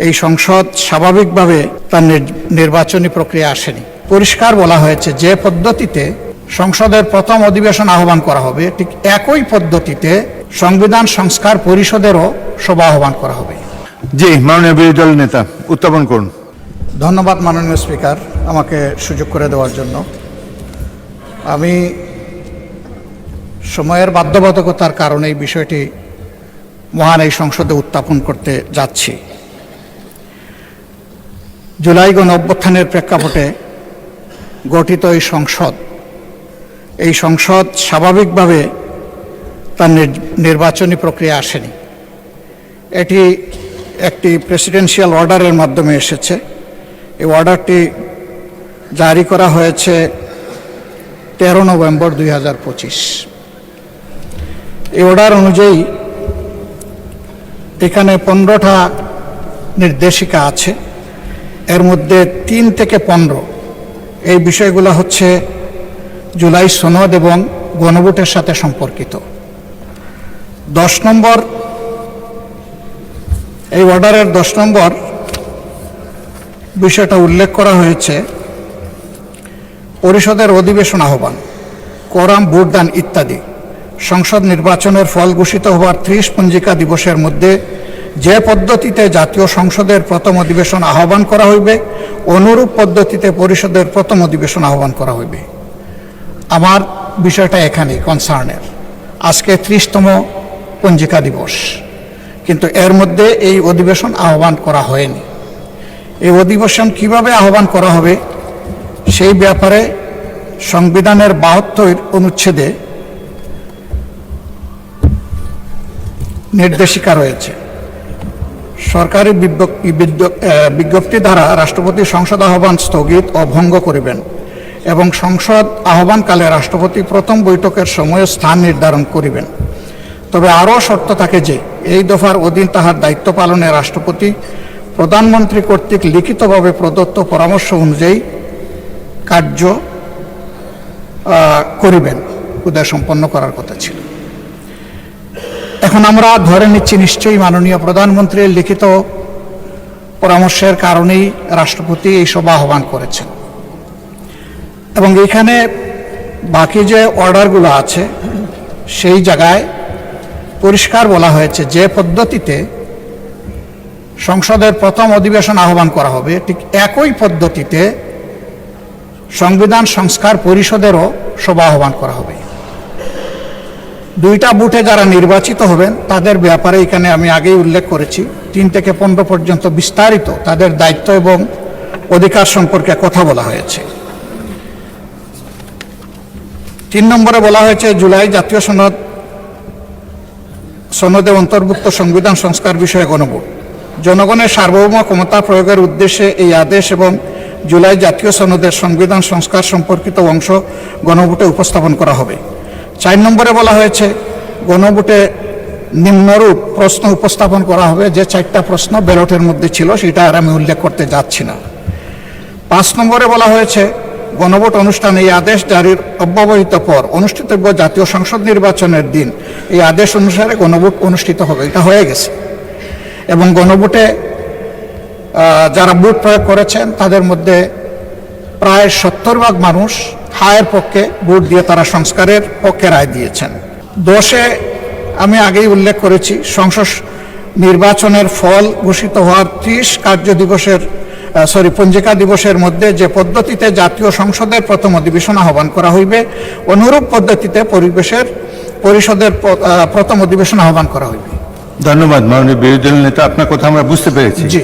এই সংসদ স্বাভাবিকভাবে তার নির্বাচনী প্রক্রিয়া আসেনি। পরিষ্কার বলা হয়েছে যে পদ্ধতিতে সংসদের প্রথম অধিবেশন আহ্বান করা হবে ঠিক একই পদ্ধতিতে সংবিধান সংস্কার পরিষদেরও সভা আহ্বান করা হবে। জি, মাননীয় বিরোধী দল নেতা উত্থাপন করুন। ধন্যবাদ মাননীয় স্পিকার আমাকে সুযোগ করে দেওয়ার জন্য। আমি সময়ের বাধ্যবাধকতার কারণে এই বিষয়টি মহান এই সংসদে উত্থাপন করতে যাচ্ছি। জুলাই গণ অভ্যুত্থানের প্রেক্ষাপটে গঠিত এই সংসদ স্বাভাবিকভাবে তার নির্বাচনী প্রক্রিয়া আসেনি। এটি একটি প্রেসিডেন্সিয়াল অর্ডারের মাধ্যমে এসেছে। এই অর্ডারটি জারি করা হয়েছে 13 নভেম্বর 2025। এই অর্ডার অনুযায়ী এখানে 15টা নির্দেশিকা আছে। এর মধ্যে 3 থেকে 15 এই বিষয়গুলো হচ্ছে জুলাই সনদ এবং গণভোটের সাথে সম্পর্কিত। 10 নম্বর এই অর্ডারের 10 নম্বর বিষয়টা উল্লেখ করা হয়েছে পরিষদের অধিবেশন আহ্বান, কোরাম, ভোটদান ইত্যাদি সংসদ নির্বাচনের ফল ঘোষিত হওয়ার 30 পঞ্জিকা দিবসের মধ্যে যে পদ্ধতিতে জাতীয় সংসদের প্রথম অধিবেশন আহ্বান করা হইবে অনুরূপ পদ্ধতিতে পরিষদের প্রথম অধিবেশন আহ্বান করা হইবে। আমার বিষয়টা এখানেই কনসার্নের। আজকে 30তম পঞ্জিকা দিবস, কিন্তু এর মধ্যে এই অধিবেশন আহ্বান করা হয়নি। এই অধিবেশন কিভাবে আহ্বান করা হবে সেই ব্যাপারে সংবিধানের 72 অনুচ্ছেদে নির্দেশিকা রয়েছে। সরকারি বিজ্ঞপ্তি দ্বারা রাষ্ট্রপতি সংসদ আহ্বান স্থগিত ও ভঙ্গ করিবেন এবং সংসদ আহ্বানকালে রাষ্ট্রপতি প্রথম বৈঠকের সময় স্থান নির্ধারণ করিবেন। তবে আরও শর্ত থাকে যে এই দফার অধীন তাহার দায়িত্ব পালনে রাষ্ট্রপতি প্রধানমন্ত্রী কর্তৃক লিখিতভাবে প্রদত্ত পরামর্শ অনুযায়ী কার্য করিবেন। উদয় সম্পন্ন করার কথা ছিল। এখন আমরা ধরে নিচ্ছি নিশ্চয়ই মাননীয় প্রধানমন্ত্রীর লিখিত পরামর্শের কারণেই রাষ্ট্রপতি এই সভা আহ্বান করেছেন। এবং এখানে বাকি যে অর্ডারগুলো আছে সেই জায়গায় পরিষ্কার বলা হয়েছে যে পদ্ধতিতে সংসদের প্রথম অধিবেশন আহ্বান করা হবে ঠিক একই পদ্ধতিতে সংবিধান সংস্কার পরিষদেরও সভা আহ্বান করা হবে। 2টা বুথে যারা নির্বাচিত হবেন তাদের ব্যাপারে এখানে আমি আগেই উল্লেখ করেছি 3 থেকে 15 পর্যন্ত বিস্তারিত তাদের দায়িত্ব এবং অধিকার সম্পর্কে কথা বলা হয়েছে। 3 নম্বরে বলা হয়েছে জুলাই জাতীয় সনদে অন্তর্ভুক্ত সংবিধান সংস্কার বিষয়ে গণভোট। জনগণের সার্বভৌম ক্ষমতা প্রয়োগের উদ্দেশ্যে এই আদেশ এবং জুলাই জাতীয় সনদের সংবিধান সংস্কার সম্পর্কিত অংশ গণভোটে উপস্থাপন করা হবে। 4 নম্বরে বলা হয়েছে গণভোটে নিম্নরূপ প্রশ্ন উপস্থাপন করা হবে। যে 4টা প্রশ্ন ব্যালটের মধ্যে ছিল সেটা আর আমি উল্লেখ করতে যাচ্ছি না। 5 নম্বরে বলা হয়েছে গণভোট অনুষ্ঠান এই আদেশ জারির অব্যবহিত পর অনুষ্ঠিতব্য জাতীয় সংসদ নির্বাচনের দিন এই আদেশ অনুসারে গণভোট অনুষ্ঠিত হবে। এটা হয়ে গেছে এবং গণভোটে যারা ভোট প্রয়োগ করেছেন তাদের মধ্যে প্রায় 70% মানুষ হায়ের পক্ষে ভোট দিয়ে তারা সংস্কারের পক্ষে রায় দিয়েছেন। 10-এ আমি আগেই উল্লেখ করেছি সংসদ নির্বাচনের ফল ঘোষিত হওয়ার 30 পঞ্জিকা দিবসের মধ্যে যে পদ্ধতিতে জাতীয় সংসদের প্রথম অধিবেশন আহ্বান করা হইবে অনুরূপ পদ্ধতিতে পরিষদের প্রথম অধিবেশন আহ্বান করা হইবে। ধন্যবাদ মাননীয় বিরোধী দল নেতা, আপনার কথা আমরা বুঝতে পেরেছি। জি।